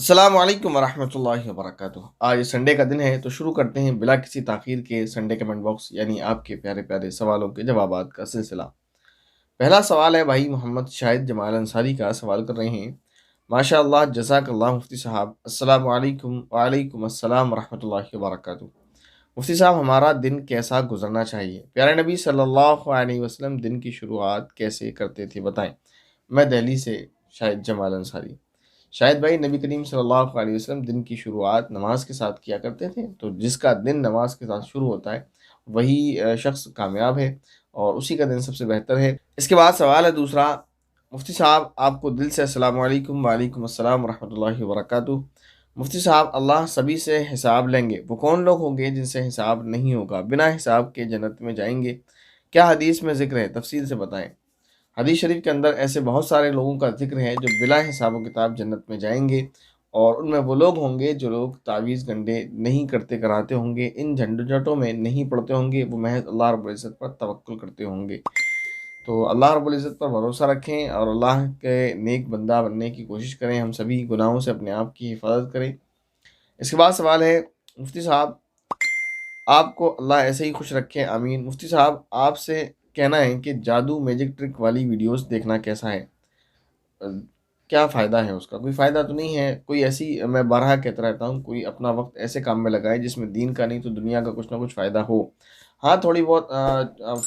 السلام علیکم ورحمۃ اللہ وبرکاتہ۔ آج سنڈے کا دن ہے تو شروع کرتے ہیں بلا کسی تاخیر کے سنڈے کمنٹ باکس یعنی آپ کے پیارے پیارے سوالوں کے جوابات کا سلسلہ۔ پہلا سوال ہے بھائی محمد شاہد جمال انصاری کا، سوال کر رہے ہیں ماشاء اللہ جزاک اللہ مفتی صاحب، السلام علیکم۔ وعلیکم السلام ورحمۃ اللہ وبرکاتہ۔ مفتی صاحب ہمارا دن کیسا گزرنا چاہیے؟ پیارے نبی صلی اللہ علیہ وسلم دن کی شروعات کیسے کرتے تھے بتائیں۔ میں دہلی سے شاہد جمال انصاری۔ شاہد بھائی، نبی کریم صلی اللہ علیہ وسلم دن کی شروعات نماز کے ساتھ کیا کرتے تھے، تو جس کا دن نماز کے ساتھ شروع ہوتا ہے وہی شخص کامیاب ہے اور اسی کا دن سب سے بہتر ہے۔ اس کے بعد سوال ہے دوسرا، مفتی صاحب آپ کو دل سے السلام علیکم۔ وعلیکم السلام ورحمۃ اللہ وبرکاتہ۔ مفتی صاحب اللہ سبھی سے حساب لیں گے، وہ کون لوگ ہوں گے جن سے حساب نہیں ہوگا، بنا حساب کے جنت میں جائیں گے؟ کیا حدیث میں ذکر ہے؟ تفصیل سے بتائیں۔ حدیث شریف کے اندر ایسے بہت سارے لوگوں کا ذکر ہے جو بلا حساب و کتاب جنت میں جائیں گے، اور ان میں وہ لوگ ہوں گے جو لوگ تعویذ گنڈے نہیں کرتے کراتے ہوں گے، ان جھنجھٹوں میں نہیں پڑتے ہوں گے، وہ محض اللہ رب العزت پر توکل کرتے ہوں گے۔ تو اللہ رب العزت پر بھروسہ رکھیں اور اللہ کے نیک بندہ بننے کی کوشش کریں، ہم سبھی گناہوں سے اپنے آپ کی حفاظت کریں۔ اس کے بعد سوال ہے مفتی صاحب آپ کو اللہ ایسے ہی خوش رکھے، آمین۔ مفتی صاحب آپ سے کہنا ہے کہ جادو میجک ٹرک والی ویڈیوز دیکھنا کیسا ہے؟ کیا فائدہ ہے اس کا؟ کوئی فائدہ تو نہیں ہے۔ کوئی ایسی، میں بارہا کہتا رہتا ہوں، کوئی اپنا وقت ایسے کام میں لگائے جس میں دین کا نہیں تو دنیا کا کچھ نہ کچھ فائدہ ہو۔ ہاں تھوڑی بہت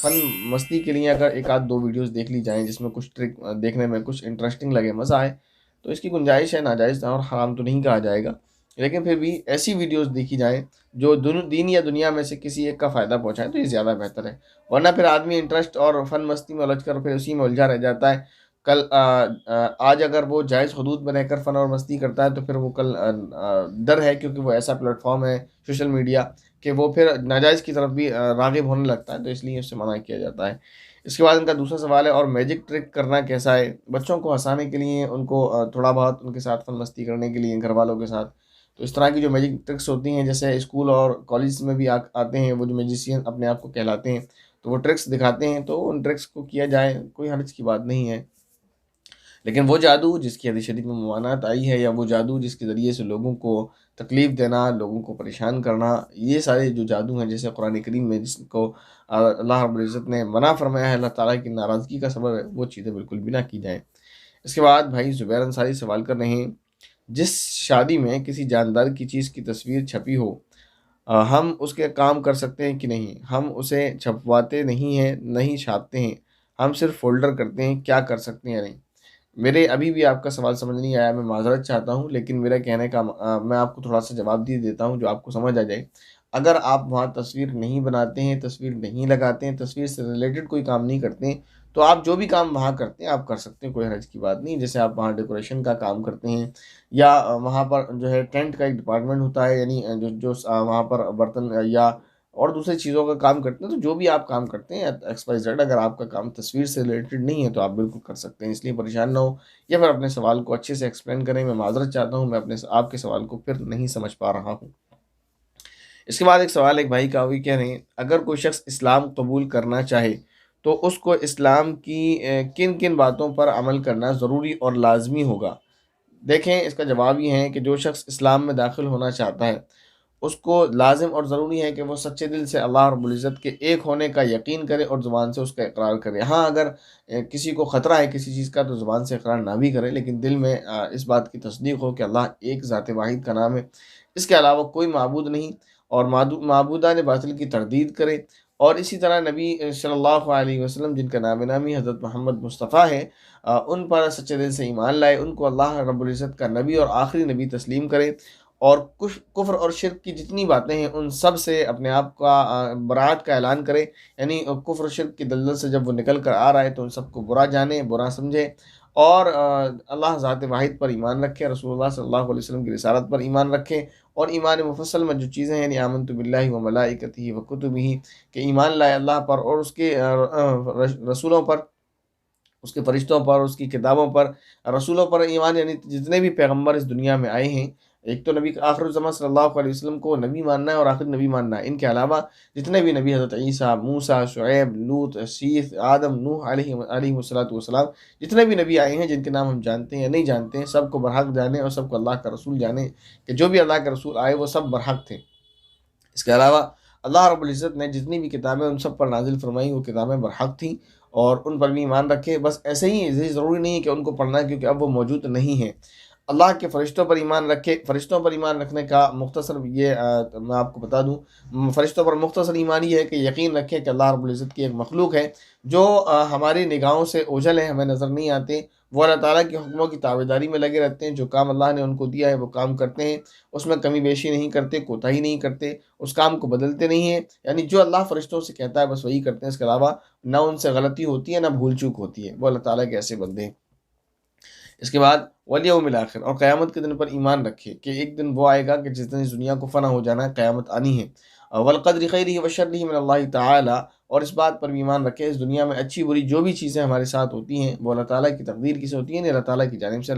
فن مستی کے لیے اگر ایک آدھ دو ویڈیوز دیکھ لی جائیں جس میں کچھ ٹرک دیکھنے میں کچھ انٹرسٹنگ لگے، مزہ آئے، تو اس کی گنجائش ہے، ناجائز اور حرام تو نہیں کہا جائے گا، لیکن پھر بھی ایسی ویڈیوز دیکھی جائیں جو دین یا دنیا میں سے کسی ایک کا فائدہ پہنچائے تو یہ زیادہ بہتر ہے۔ ورنہ پھر آدمی انٹرسٹ اور فن مستی میں الجھ کر پھر اسی میں الجھا رہ جاتا ہے۔ کل آج اگر وہ جائز حدود میں رہ کر فن اور مستی کرتا ہے تو پھر وہ کل ڈر ہے، کیونکہ وہ ایسا پلیٹ فارم ہے سوشل میڈیا کہ وہ پھر ناجائز کی طرف بھی راغب ہونے لگتا ہے، تو اس لیے اس سے منع کیا جاتا ہے۔ اس کے بعد ان کا دوسرا سوال ہے اور میجک ٹرک کرنا کیسا ہے؟ بچوں کو ہنسانے کے لیے، ان کو تھوڑا بہت ان کے ساتھ فن مستی کرنے کے لیے گھر والوں کے ساتھ، تو اس طرح کی جو میجک ٹرکس ہوتی ہیں، جیسے اسکول اور کالج میں بھی آتے ہیں وہ جو میجیشین اپنے آپ کو کہلاتے ہیں، تو وہ ٹرکس دکھاتے ہیں، تو ان ٹرکس کو کیا جائے، کوئی حرج کی بات نہیں ہے۔ لیکن وہ جادو جس کی حدیث شریف میں ممانعت آئی ہے، یا وہ جادو جس کے ذریعے سے لوگوں کو تکلیف دینا، لوگوں کو پریشان کرنا، یہ سارے جو جادو ہیں، جیسے قرآن کریم میں جس کو اللہ رب العزت نے منع فرمایا ہے، اللہ تعالیٰ کی ناراضگی کا سبب ہے، وہ چیزیں بالکل بھی نہ کی جائیں۔ اس کے بعد بھائی زبیر انصاری سوال کر رہے ہیں، جس شادی میں کسی جاندار کی چیز کی تصویر چھپی ہو، ہم اس کے کام کر سکتے ہیں کہ نہیں؟ ہم اسے چھپواتے نہیں ہیں، نہیں چھاپتے ہیں، ہم صرف فولڈر کرتے ہیں، کیا کر سکتے ہیں یا نہیں؟ میرے ابھی بھی آپ کا سوال سمجھ نہیں آیا، میں معذرت چاہتا ہوں، لیکن میرا کہنے کا میں آپ کو تھوڑا سا جواب دے دیتا ہوں جو آپ کو سمجھ آ جائے۔ اگر آپ وہاں تصویر نہیں بناتے ہیں، تصویر نہیں لگاتے ہیں، تصویر سے ریلیٹڈ کوئی کام نہیں کرتے ہیں، تو آپ جو بھی کام وہاں کرتے ہیں آپ کر سکتے ہیں، کوئی حرج کی بات نہیں۔ جیسے آپ وہاں ڈیکوریشن کا کام کرتے ہیں، یا وہاں پر جو ہے ٹینٹ کا ایک ڈپارٹمنٹ ہوتا ہے، یعنی وہاں پر برتن یا اور دوسری چیزوں کا کام کرتے ہیں، تو جو بھی آپ کام کرتے ہیں ایکس وائی زیڈ، اگر آپ کا کام تصویر سے ریلیٹڈ نہیں ہے تو آپ بالکل کر سکتے ہیں، اس لیے پریشان نہ ہو، یا پھر اپنے سوال کو اچھے سے ایکسپلین کریں۔ میں معذرت چاہتا ہوں، میں آپ کے سوال کو پھر نہیں سمجھ پا رہا ہوں۔ اس کے بعد ایک سوال ایک بھائی کا، وہ کہہ رہے ہیں اگر کوئی شخص اسلام قبول کرنا چاہے تو اس کو اسلام کی کن کن باتوں پر عمل کرنا ضروری اور لازمی ہوگا؟ دیکھیں اس کا جواب یہ ہے کہ جو شخص اسلام میں داخل ہونا چاہتا ہے اس کو لازم اور ضروری ہے کہ وہ سچے دل سے اللہ رب العزت کے ایک ہونے کا یقین کرے اور زبان سے اس کا اقرار کرے۔ ہاں اگر کسی کو خطرہ ہے کسی چیز کا تو زبان سے اقرار نہ بھی کرے، لیکن دل میں اس بات کی تصدیق ہو کہ اللہ ایک ذات واحد کا نام ہے، اس کے علاوہ کوئی معبود نہیں، اور معبودان باطل کی تردید کرے۔ اور اسی طرح نبی صلی اللہ علیہ وسلم جن کا نام نامی حضرت محمد مصطفیٰ ہے، ان پر سچے دل سے ایمان لائے، ان کو اللہ رب العزت کا نبی اور آخری نبی تسلیم کرے، اور کفر اور شرک کی جتنی باتیں ہیں ان سب سے اپنے آپ کا برات کا اعلان کرے، یعنی کفر و شرک کی دلدل سے جب وہ نکل کر آ رہا ہے تو ان سب کو برا جانے، برا سمجھے، اور اللہ ذات واحد پر ایمان رکھے، رسول اللہ صلی اللہ علیہ وسلم کی رسالت پر ایمان رکھے، اور ایمان مفصل میں جو چیزیں ہیں، یعنی آمنت باللہ و ملائکتہ و کتبہ، کہ ایمان لائے اللہ پر اور اس کے رسولوں پر، اس کے فرشتوں پر، اس کی کتابوں پر، رسولوں پر ایمان، یعنی جتنے بھی پیغمبر اس دنیا میں آئے ہیں ایک تو نبی آخر الزمان صلی اللہ علیہ وسلم کو نبی ماننا ہے اور آخر نبی ماننا ہے، ان کے علاوہ جتنے بھی نبی حضرت عیسیٰ، موسیٰ، شعیب، لوط، شیث، آدم، نوح علیہ الصلوۃ والسلام، جتنے بھی نبی آئے ہیں جن کے نام ہم جانتے ہیں یا نہیں جانتے ہیں، سب کو برحق جانے اور سب کو اللہ کا رسول جانے کہ جو بھی اللہ کے رسول آئے وہ سب برحق تھے۔ اس کے علاوہ اللہ رب العزت نے جتنی بھی کتابیں ان سب پر نازل فرمائی وہ کتابیں برحق تھیں اور ان پر بھی ایمان رکھے۔ بس ایسے ہی ضروری نہیں ہے کہ ان کو پڑھنا ہے کیونکہ اب وہ موجود نہیں ہیں۔ اللہ کے فرشتوں پر ایمان رکھے۔ فرشتوں پر ایمان رکھنے کا مختصر یہ میں آپ کو بتا دوں، فرشتوں پر مختصر ایمان یہ ہے کہ یقین رکھے کہ اللہ رب العزت کی ایک مخلوق ہے جو ہماری نگاہوں سے اوجھل ہے، ہمیں نظر نہیں آتے، وہ اللہ تعالیٰ کے حکموں کی تابعداری میں لگے رہتے ہیں، جو کام اللہ نے ان کو دیا ہے وہ کام کرتے ہیں، اس میں کمی بیشی نہیں کرتے، کوتاہی نہیں کرتے، اس کام کو بدلتے نہیں ہیں، یعنی جو اللہ فرشتوں سے کہتا ہے بس وہی کرتے ہیں، اس کے علاوہ نہ ان سے غلطی ہوتی ہے نہ بھول چوک ہوتی ہے، وہ اللہ تعالیٰ کے ایسے بندے ہیں۔ اس کے بعد والیوم الآخر، اور قیامت کے دن پر ایمان رکھے کہ ایک دن وہ آئے گا کہ جس دن اس دنیا کو فنا ہو جانا ہے، قیامت آنی ہے۔ والقدر خیرہ وشرہ من اللہ تعالی، اور اس بات پر بھی ایمان رکھے اس دنیا میں اچھی بری جو بھی چیزیں ہمارے ساتھ ہوتی ہیں وہ اللہ تعالیٰ کی تقدیر کی سے ہوتی ہیں، نہیں اللہ تعالیٰ کی جانب سے۔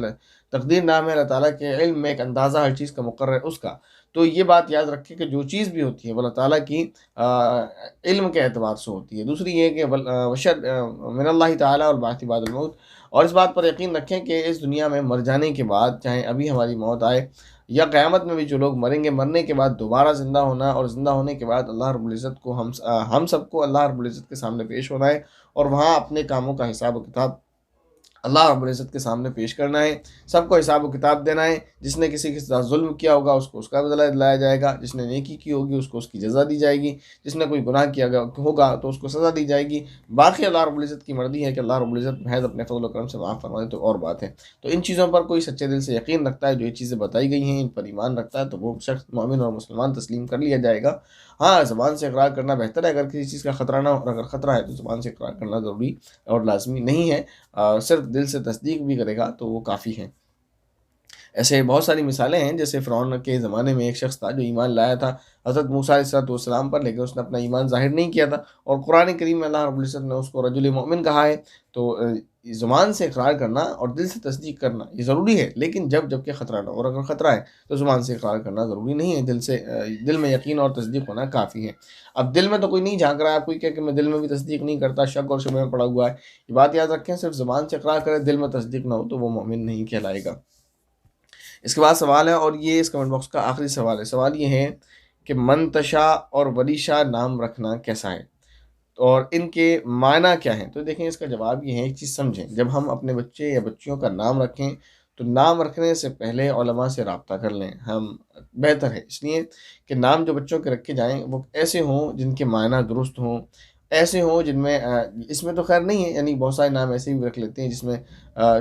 تقدیر نام ہے اللہ تعالیٰ کے علم میں ایک اندازہ ہر چیز کا مقرر ہے اس کا، تو یہ بات یاد رکھے کہ جو چیز بھی ہوتی ہے وہ اللہ تعالیٰ کی علم کے اعتبار سے ہوتی ہے۔ دوسری یہ کہ من اللہ تعالیٰ والبعث بعد الموت، اور اس بات پر یقین رکھیں کہ اس دنیا میں مر جانے کے بعد، چاہے ابھی ہماری موت آئے یا قیامت میں بھی جو لوگ مریں گے، مرنے کے بعد دوبارہ زندہ ہونا، اور زندہ ہونے کے بعد اللہ رب العزت کو ہم سب کو اللہ رب العزت کے سامنے پیش ہونا ہے اور وہاں اپنے کاموں کا حساب و کتاب اللہ رب العزت کے سامنے پیش کرنا ہے، سب کو حساب و کتاب دینا ہے۔ جس نے کسی کے ساتھ ظلم کیا ہوگا اس کو اس کا بدلہ دلایا جائے گا، جس نے نیکی کی ہوگی اس کو اس کی جزا دی جائے گی، جس نے کوئی گناہ کیا ہوگا تو اس کو سزا دی جائے گی۔ باقی اللہ رب العزت کی مرضی ہے کہ اللہ رب العزت محض اپنے فضل و کرم سے معاف فرما دے تو اور بات ہے۔ تو ان چیزوں پر کوئی سچے دل سے یقین رکھتا ہے، جو یہ چیزیں بتائی گئی ہیں ان پر ایمان رکھتا ہے، تو وہ شخص مومن اور مسلمان تسلیم کر لیا جائے گا۔ ہاں، زبان سے اقرار کرنا بہتر ہے اگر کسی چیز کا خطرہ نہ ہو، اور اگر خطرہ ہے تو زبان سے اقرار کرنا ضروری اور لازمی نہیں ہے، صرف دل سے تصدیق بھی کرے گا تو وہ کافی ہے۔ ایسے بہت ساری مثالیں ہیں، جیسے فرعون کے زمانے میں ایک شخص تھا جو ایمان لایا تھا حضرت موسیٰ علیہ السلام پر، لیکن اس نے اپنا ایمان ظاہر نہیں کیا تھا، اور قرآن کریم میں اللہ رب العزت نے اس کو رجل مومن کہا ہے۔ تو زبان سے اقرار کرنا اور دل سے تصدیق کرنا یہ ضروری ہے، لیکن جب کہ خطرہ نہ ہو، اور اگر خطرہ ہے تو زبان سے اقرار کرنا ضروری نہیں ہے، دل میں یقین اور تصدیق ہونا کافی ہے۔ اب دل میں تو کوئی نہیں جھانک رہا ہے، کوئی کہ میں دل میں بھی تصدیق نہیں کرتا، شک اور شبہ میں پڑا ہوا ہے، یہ بات یاد رکھیں، صرف زبان سے اقرار کرے دل میں تصدیق نہ ہو تو وہ مومن نہیں کہلائے گا۔ اس کے بعد سوال ہے، اور یہ اس کمنٹ باکس کا آخری سوال ہے۔ سوال یہ ہے کہ منتشا اور وریشا نام رکھنا کیسا ہے اور ان کے معنی کیا ہیں؟ تو دیکھیں، اس کا جواب یہ ہے، ایک چیز سمجھیں، جب ہم اپنے بچے یا بچیوں کا نام رکھیں تو نام رکھنے سے پہلے علماء سے رابطہ کر لیں، ہم بہتر ہے، اس لیے کہ نام جو بچوں کے رکھے جائیں وہ ایسے ہوں جن کے معنی درست ہوں، ایسے ہوں جن میں اس میں تو خیر نہیں ہے، یعنی بہت سارے نام ایسے بھی رکھ لیتے ہیں جس میں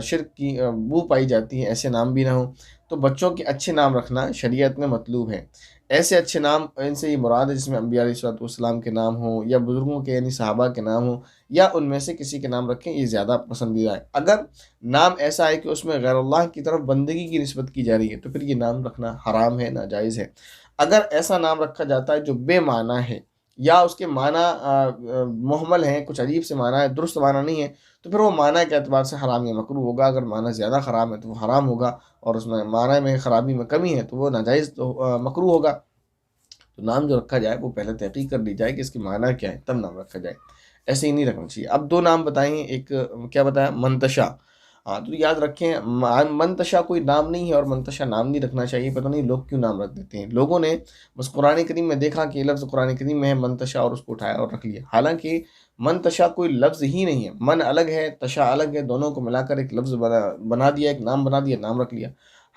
شرک کی بو پائی جاتی ہے، ایسے نام بھی نہ ہوں۔ تو بچوں کے اچھے نام رکھنا شریعت میں مطلوب ہے۔ ایسے اچھے نام، ان سے یہ مراد ہے جس میں انبیاء علیہ السلام کے نام ہوں یا بزرگوں کے یعنی صحابہ کے نام ہوں یا ان میں سے کسی کے نام رکھیں، یہ زیادہ پسندیدہ ہے۔ اگر نام ایسا ہے کہ اس میں غیر اللہ کی طرف بندگی کی نسبت کی جا رہی ہے تو پھر یہ نام رکھنا حرام ہے، ناجائز ہے۔ اگر ایسا نام رکھا جاتا ہے جو بے معنی ہے یا اس کے معنی محمل ہیں، کچھ عجیب سے معنی ہے، درست معنی نہیں ہے، تو پھر وہ معنی کے اعتبار سے حرام یا مکروہ ہوگا۔ اگر معنی زیادہ خراب ہے تو وہ حرام ہوگا، اور اس میں معنی میں خرابی میں کمی ہے تو وہ ناجائز تو مکروہ ہوگا۔ تو نام جو رکھا جائے وہ پہلے تحقیق کر لی جائے کہ اس کی معنی کیا ہے، تب نام رکھا جائے، ایسے ہی نہیں رکھنا چاہیے۔ اب دو نام بتائیں، ایک کیا بتایا؟ منتشا۔ ہاں، تو یاد رکھیں، منتشا کوئی نام نہیں ہے اور منتشا نام نہیں رکھنا چاہیے۔ پتہ نہیں لوگ کیوں نام رکھ دیتے ہیں، لوگوں نے بس قرآن کریم میں دیکھا کہ یہ لفظ قرآن کریم میں ہے منتشا اور اس کو اٹھایا اور رکھ لیا، حالانکہ منتشا کوئی لفظ ہی نہیں ہے، من الگ ہے، تشا الگ ہے، دونوں کو ملا کر ایک لفظ بنا دیا، ایک نام بنا دیا، نام رکھ لیا۔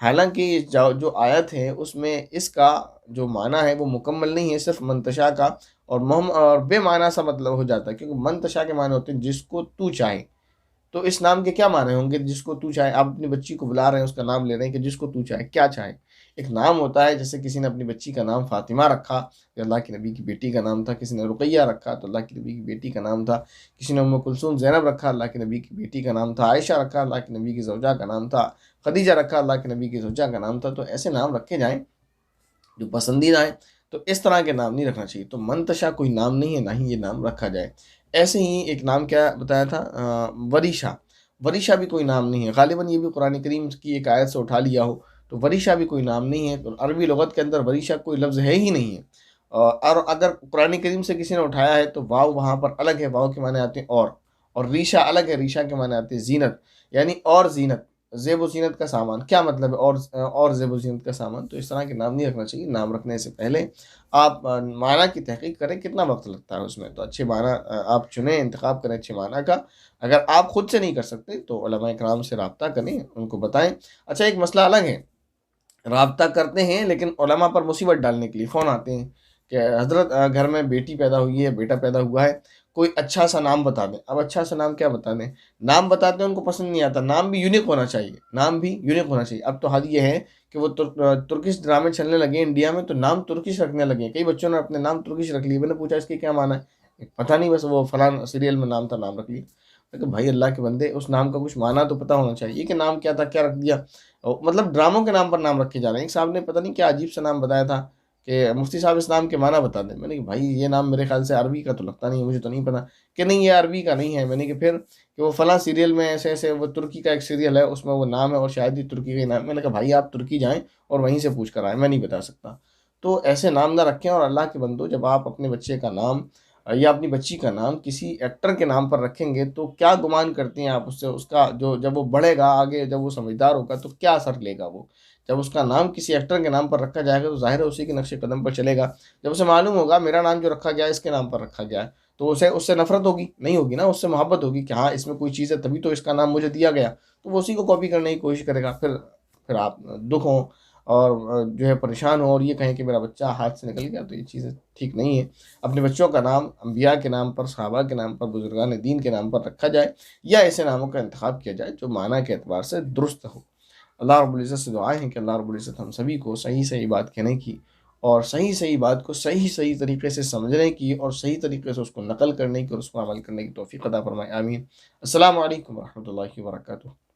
حالانکہ جو آیت ہے اس میں اس کا جو معنی ہے وہ مکمل نہیں ہے، صرف منتشا کا اور بے معنی سا مطلب ہو جاتا ہے، کیونکہ منتشا کے معنی ہوتے ہیں جس کو تو چاہے۔ تو اس نام کے کیا معنی ہوں گے؟ جس کو تو چاہے، آپ اپنی بچی کو بلا رہے ہیں، اس کا نام لے رہے ہیں کہ جس کو تو چاہے، کیا چاہے؟ ایک نام ہوتا ہے، جیسے کسی نے اپنی بچی کا نام فاطمہ رکھا، یہ اللہ کے نبی کی بیٹی کا نام تھا، کسی نے رقیہ رکھا تو اللہ کے نبی کی بیٹی کا نام تھا، کسی نے ام کلثوم زینب رکھا، اللہ کے نبی کی بیٹی کا نام تھا، عائشہ رکھا، اللہ کے نبی کی زوجہ کا نام تھا، خدیجہ رکھا، اللہ کے نبی کی زوجہ کا نام تھا۔ تو ایسے نام رکھے جائیں جو پسندیدہ ہیں، تو اس طرح کے نام نہیں رکھنا چاہیے۔ تو منتشا کوئی نام نہیں ہے، نہ ہی یہ نام رکھا جائے۔ ایسے ہی ایک نام کیا بتایا تھا؟ وریشا۔ وریشا بھی کوئی نام نہیں ہے، غالباً یہ بھی قرآن کریم کی ایک آیت سے اٹھا لیا ہو، تو وریشہ بھی کوئی نام نہیں ہے، تو عربی لغت کے اندر وریشہ کوئی لفظ ہے ہی نہیں ہے۔ اور اگر قرآن کریم سے کسی نے اٹھایا ہے تو واو وہاں پر الگ ہے، واو کے معنی آتے ہیں اور ریشہ الگ ہے، ریشہ کے معنی آتے ہیں زینت، یعنی اور زینت، زیب و زینت کا سامان۔ کیا مطلب ہے اور زیب و زینت کا سامان؟ تو اس طرح کے نام نہیں رکھنا چاہیے۔ نام رکھنے سے پہلے آپ معنی کی تحقیق کریں، کتنا وقت لگتا ہے اس میں، تو اچھے معنی آپ چنیں، انتخاب کریں اچھے معنی کا۔ اگر آپ خود سے نہیں کر سکتے تو علماء کرام سے رابطہ کریں، ان کو بتائیں۔ اچھا، ایک مسئلہ الگ ہے، رابطہ کرتے ہیں لیکن علماء پر مصیبت ڈالنے کے لیے فون آتے ہیں کہ حضرت گھر میں بیٹی پیدا ہوئی ہے، بیٹا پیدا ہوا ہے، کوئی اچھا سا نام بتا دیں۔ اب اچھا سا نام کیا بتا دیں؟ نام بتاتے ہیں ان کو پسند نہیں آتا، نام بھی یونیک ہونا چاہیے، نام بھی یونیک ہونا چاہیے۔ اب تو حال یہ ہے کہ وہ ترکش ڈرامے چلنے لگے انڈیا میں، تو نام ترکش رکھنے لگے ہیں، کئی بچوں نے اپنے نام ترکش رکھ لیے۔ میں نے پوچھا اس کے کیا معنی ہے؟ پتہ نہیں، بس وہ فلاں سیریل میں نام تھا، نام رکھ لیا۔ میں کہا بھائی اللہ کے بندے، اس نام کا کچھ معنی تو پتہ ہونا چاہیے کہ نام کیا تھا، کیا رکھ دیا۔ مطلب ڈراموں کے نام پر نام رکھے جا رہے ہیں۔ ایک صاحب نے پتہ نہیں کیا عجیب سا نام بتایا تھا کہ مفتی صاحب اس نام کے معنی بتا دیں۔ میں نے کہا بھائی یہ نام میرے خیال سے عربی کا تو لگتا نہیں ہے، مجھے تو نہیں پتہ۔ کہ نہیں یہ عربی کا نہیں ہے۔ میں نے کہا پھر؟ کہ وہ فلاں سیریل میں ایسے ایسے، وہ ترکی کا ایک سیریل ہے اس میں وہ نام ہے اور شاید ہی ترکی کا ہی نام ہے۔ میں نے کہا بھائی آپ ترکی جائیں اور وہیں سے پوچھ کر آئیں، میں نہیں بتا سکتا۔ تو ایسے نام نہ رکھیں۔ اور اللہ کے بندو، جب آپ اپنے بچے کا نام یا اپنی بچی کا نام کسی ایکٹر کے نام پر رکھیں گے تو کیا گمان کرتے ہیں آپ اس سے؟ اس کا جو جب وہ بڑھے گا آگے، جب وہ سمجھدار ہوگا تو کیا اثر لے گا وہ؟ جب اس کا نام کسی ایکٹر کے نام پر رکھا جائے گا تو ظاہر ہے اسی کے نقش قدم پر چلے گا۔ جب اسے معلوم ہوگا میرا نام جو رکھا گیا ہے اس کے نام پر رکھا گیا ہے، تو اسے اس سے نفرت ہوگی؟ نہیں ہوگی نا، اس سے محبت ہوگی کہ ہاں اس میں کوئی چیز ہے تبھی تو اس کا نام مجھے دیا گیا، تو وہ اسی کو کاپی کرنے کی کوشش کرے گا۔ پھر آپ دکھ ہوں اور جو ہے پریشان ہوں اور یہ کہیں کہ میرا بچہ ہاتھ سے نکل گیا، تو یہ چیزیں ٹھیک نہیں ہے۔ اپنے بچوں کا نام انبیاء کے نام پر، صحابہ کے نام پر، بزرگان دین کے نام پر رکھا جائے، یا ایسے ناموں کا انتخاب کیا جائے جو معنی کے اعتبار سے درست ہو۔ اللہ رب العزت سے دعائیں ہیں کہ اللہ رب العزت ہم سبھی کو صحیح صحیح بات کہنے کی اور صحیح صحیح بات کو صحیح صحیح طریقے سے سمجھنے کی اور صحیح طریقے سے اس کو نقل کرنے کی اور اس کو عمل کرنے کی توفیق عطا فرمائے، آمین۔ السلام علیکم ورحمۃ اللہ وبرکاتہ۔